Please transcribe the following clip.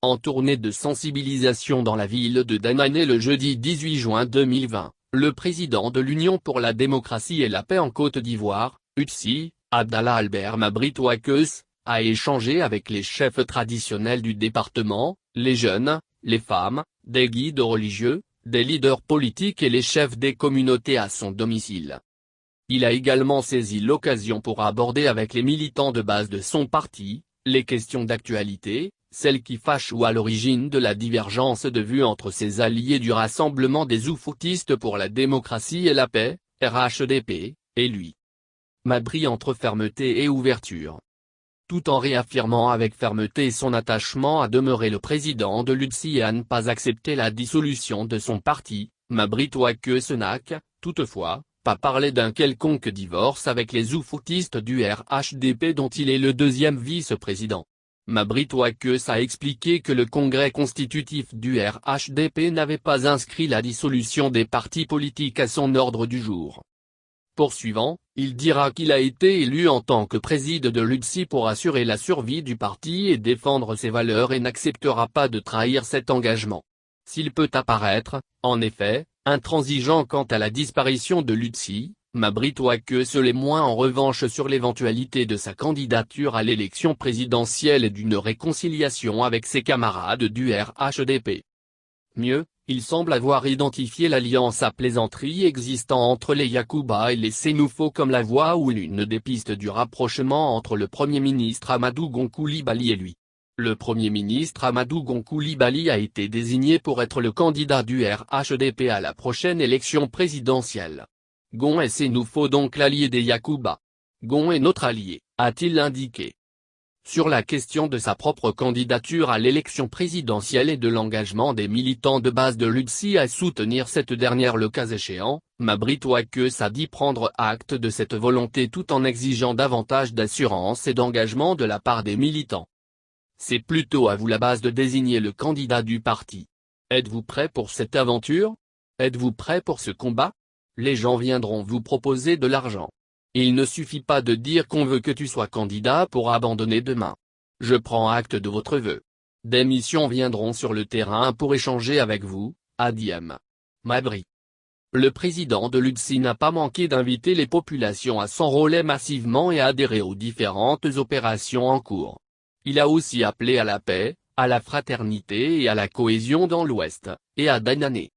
En tournée de sensibilisation dans la ville de Danané le jeudi 18 juin 2020, le président de l'Union pour la démocratie et la paix en Côte d'Ivoire, UDC, Abdallah Albert Mabry Touakeus, a échangé avec les chefs traditionnels du département, les jeunes, les femmes, des guides religieux, des leaders politiques et les chefs des communautés à son domicile. Il a également saisi l'occasion pour aborder avec les militants de base de son parti, les questions d'actualité, celles qui fâchent ou à l'origine de la divergence de vues entre ses alliés du Rassemblement des Oufoutistes pour la démocratie et la paix, RHDP, et lui. Mabry entre fermeté et ouverture. Tout en réaffirmant avec fermeté son attachement à demeurer le président de l'UDC et à ne pas accepter la dissolution de son parti, Mabry Touakeus n'a, toutefois, pas parlé d'un quelconque divorce avec les Oufoutistes du RHDP dont il est le deuxième vice-président. Mabry Touakeus a expliqué que le congrès constitutif du RHDP n'avait pas inscrit la dissolution des partis politiques à son ordre du jour. Poursuivant, il dira qu'il a été élu en tant que président de l'UDC pour assurer la survie du parti et défendre ses valeurs et n'acceptera pas de trahir cet engagement. S'il peut apparaître, en effet, intransigeant quant à la disparition de l'UDC, Mabry Touakeus l'est moins en revanche sur l'éventualité de sa candidature à l'élection présidentielle et d'une réconciliation avec ses camarades du RHDP. Mieux, il semble avoir identifié l'alliance à plaisanterie existant entre les Yacouba et les Sénoufo comme la voie ou l'une des pistes du rapprochement entre le Premier ministre Amadou Gon Coulibaly et lui. Le Premier ministre Amadou Gon Coulibaly a été désigné pour être le candidat du RHDP à la prochaine élection présidentielle. Gon et Sénoufo donc l'allié des Yacouba. Gon est notre allié, a-t-il indiqué. Sur la question de sa propre candidature à l'élection présidentielle et de l'engagement des militants de base de l'UDC à soutenir cette dernière le cas échéant, Mabry Touakeus a dit prendre acte de cette volonté tout en exigeant davantage d'assurance et d'engagement de la part des militants. C'est plutôt à vous la base de désigner le candidat du parti. Êtes-vous prêt pour cette aventure? Êtes-vous prêt pour ce combat? Les gens viendront vous proposer de l'argent. Il ne suffit pas de dire qu'on veut que tu sois candidat pour abandonner demain. Je prends acte de votre vœu. Des missions viendront sur le terrain pour échanger avec vous, a dit Mabry. Le président de l'UDC n'a pas manqué d'inviter les populations à s'enrôler massivement et adhérer aux différentes opérations en cours. Il a aussi appelé à la paix, à la fraternité et à la cohésion dans l'Ouest, et à Danané.